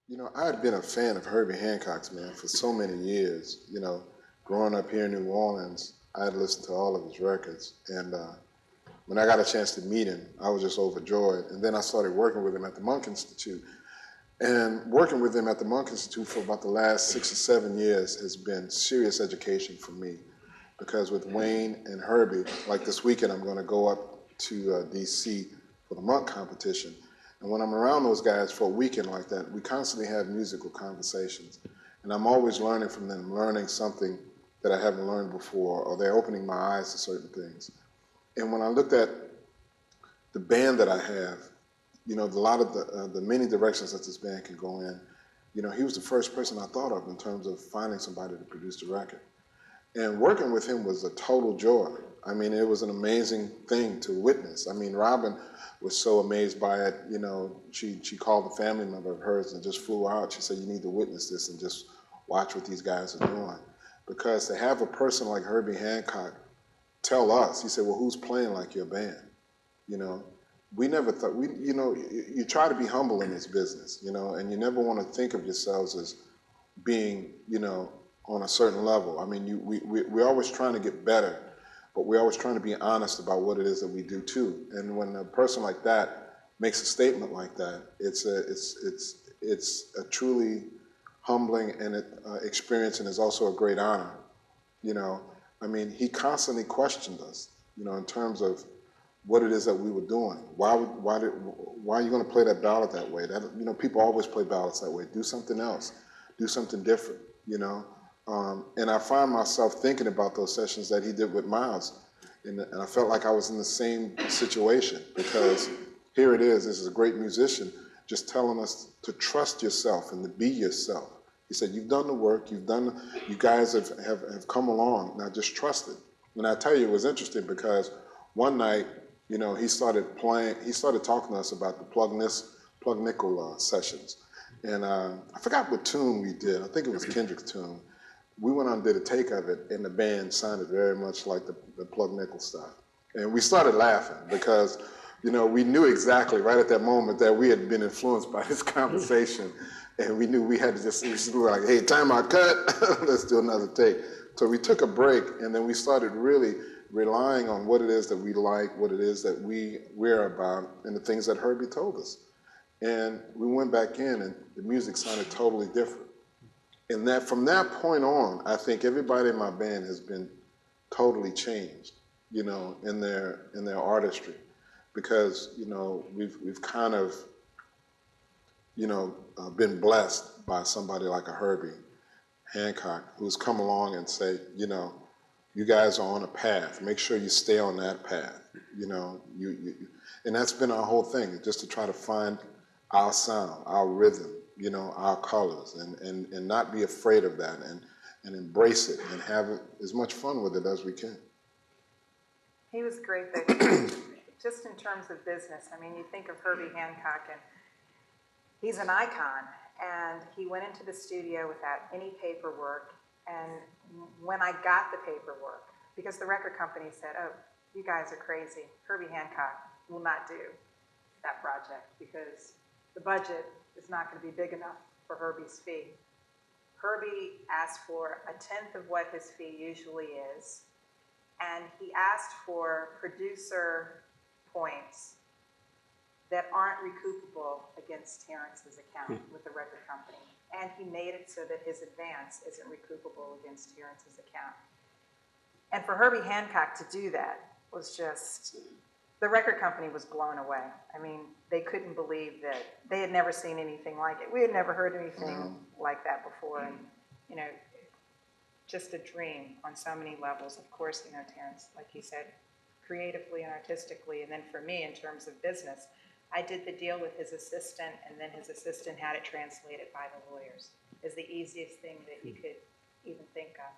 You know, I had been a fan of Herbie Hancock's, man, for so many years. You know, growing up here in New Orleans, I had listened to all of his records. And when I got a chance to meet him, I was just overjoyed. And then I started working with him at the Monk Institute. And working with him at the Monk Institute for about the last 6 or 7 years has been serious education for me. Because with Wayne and Herbie, like this weekend, I'm going to go up to D.C. for the Monk competition. And when I'm around those guys for a weekend like that, we constantly have musical conversations. And I'm always learning from them, learning something that I haven't learned before, or they're opening my eyes to certain things. And when I looked at the band that I have, you know, a lot of the many directions that this band can go in, you know, he was the first person I thought of in terms of finding somebody to produce the record. And working with him was a total joy. I mean, it was an amazing thing to witness. I mean, Robin was so amazed by it. You know, she called a family member of hers and just flew out. She said, you need to witness this and just watch what these guys are doing. Because to have a person like Herbie Hancock tell us, he said, well, who's playing like your band? You know, we never thought, you know, you try to be humble in this business, you know, and you never want to think of yourselves as being, you know, on a certain level. I mean, we're always trying to get better, but we're always trying to be honest about what it is that we do too. And when a person like that makes a statement like that, it's a truly humbling and experience, and it's also a great honor. You know, I mean, he constantly questioned us, you know, in terms of what it is that we were doing. Why are you going to play that ballad that way? That, you know, people always play ballads that way. Do something else. Do something different, you know. And I find myself thinking about those sessions that he did with Miles, and I felt like I was in the same situation, because here it is, this is a great musician just telling us to trust yourself and to be yourself. He said, you've done the work, you guys have come along, now just trust it. And I tell you, it was interesting because one night, you know, he started talking to us about the plug nickel sessions. And I forgot what tune we did. I think it was Kendrick's tune. We went on and did a take of it, and the band sounded very much like the plug nickel stuff. And we started laughing because, you know, we knew exactly right at that moment that we had been influenced by this conversation. And we knew we had to we were like, hey, time out, cut. Let's do another take. So we took a break, and then we started really relying on what it is that we like, what it is that we're about, and the things that Herbie told us. And we went back in, and the music sounded totally different. And that from that point on, I think everybody in my band has been totally changed, you know, in their artistry, because, you know, we've kind of, you know, been blessed by somebody like a Herbie Hancock, who's come along and say, you know, you guys are on a path. Make sure you stay on that path. You know, and that's been our whole thing, just to try to find our sound, our rhythm, you know, our colors, and not be afraid of that, and embrace it and have as much fun with it as we can. He was great, though. Just in terms of business, I mean, you think of Herbie Hancock, and he's an icon, and he went into the studio without any paperwork. And when I got the paperwork, because the record company said, oh, you guys are crazy, Herbie Hancock will not do that project because the budget is not going to be big enough for Herbie's fee. Herbie asked for a tenth of what his fee usually is, and he asked for producer points that aren't recoupable against Terence's account with the record company. And he made it so that his advance isn't recoupable against Terence's account. And for Herbie Hancock to do that was just, the record company was blown away. I mean, they couldn't believe that. They had never seen anything like it. We had never heard anything like that before. And, you know, just a dream on so many levels. Of course, you know, Terence, like he said, creatively and artistically. And then for me, in terms of business, I did the deal with his assistant, and then his assistant had it translated by the lawyers. It's the easiest thing that you could even think of.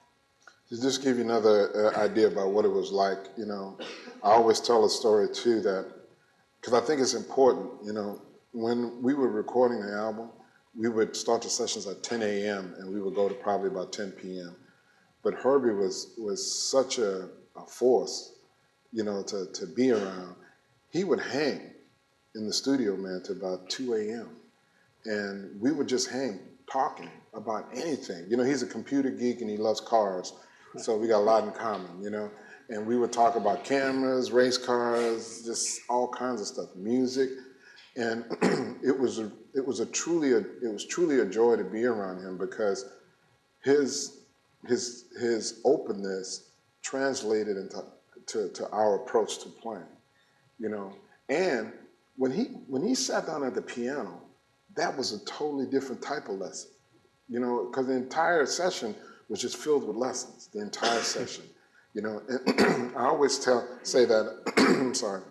To just give you another idea about what it was like, you know, I always tell a story too that, because I think it's important, you know, when we were recording the album, we would start the sessions at 10 a.m. and we would go to probably about 10 p.m. But Herbie was such a force, you know, to be around. He would hang in the studio, man, to about 2 a.m. and we would just hang talking about anything. You know, he's a computer geek and he loves cars, so we got a lot in common, you know. And we would talk about cameras, race cars, just all kinds of stuff, music, and it was truly a joy to be around him because his openness translated into to our approach to playing, you know. And when he sat down at the piano, that was a totally different type of lesson, you know, because the entire session was just filled with lessons, the entire session, you know. And I always say that, I'm sorry,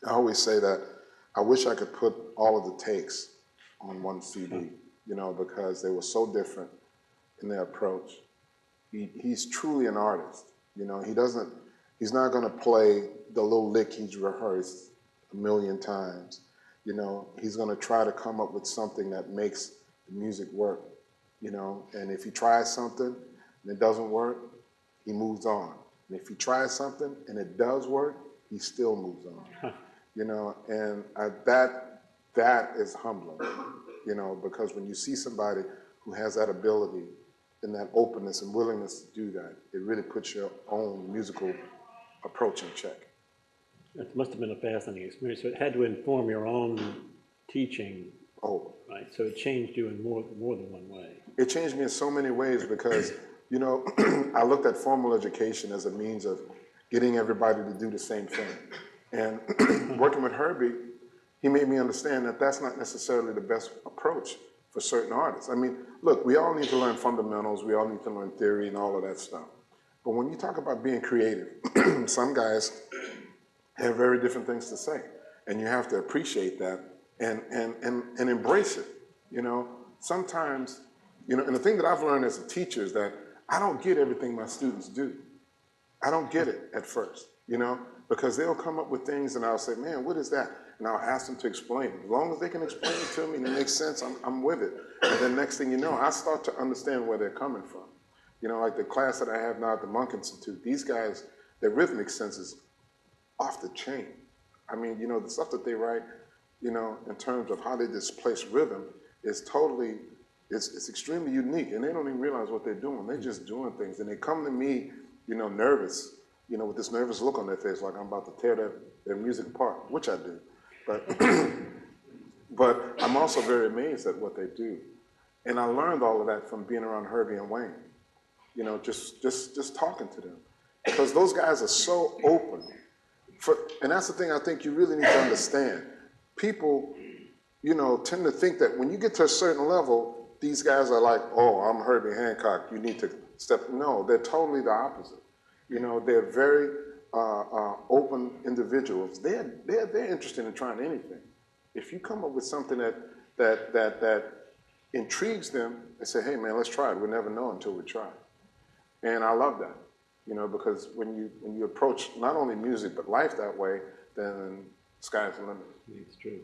I always say that I wish I could put all of the takes on one CD, you know, because they were so different in their approach. He's truly an artist, you know. He's not going to play the little lick he's rehearsed a million times. You know, he's going to try to come up with something that makes the music work, you know. And if he tries something and it doesn't work, he moves on. And if he tries something and it does work, he still moves on, you know. And that is humbling, you know, because when you see somebody who has that ability and that openness and willingness to do that, it really puts your own musical approach in check. It must have been a fascinating experience. So it had to inform your own teaching, right? So it changed you in more than one way. It changed me in so many ways because, you know, I looked at formal education as a means of getting everybody to do the same thing. And working with Herbie, he made me understand that that's not necessarily the best approach for certain artists. I mean, look, we all need to learn fundamentals. We all need to learn theory and all of that stuff. But when you talk about being creative, some guys have very different things to say. And you have to appreciate that and embrace it. You know, sometimes, you know, and the thing that I've learned as a teacher is that I don't get everything my students do. I don't get it at first, you know, because they'll come up with things and I'll say, man, what is that? And I'll ask them to explain it. As long as they can explain it to me and it makes sense, I'm with it. And then next thing you know, I start to understand where they're coming from. You know, like the class that I have now at the Monk Institute, these guys, their rhythmic sense is off the chain. I mean, you know, the stuff that they write, you know, in terms of how they displace rhythm is totally, it's extremely unique. And they don't even realize what they're doing. They're just doing things. And they come to me, you know, nervous, you know, with this nervous look on their face, like I'm about to tear their music apart, which I do. But I'm also very amazed at what they do. And I learned all of that from being around Herbie and Wayne, you know, just talking to them. Because those guys are so open. And that's the thing I think you really need to understand. People, you know, tend to think that when you get to a certain level, these guys are like, oh, I'm Herbie Hancock, you need to step. No, they're totally the opposite. You know, they're very open individuals. They're interested in trying anything. If you come up with something that intrigues them, they say, hey man, let's try it. We'll never know until we try. And I love that, you know, because when you approach not only music but life that way, then sky's the limit. It's true.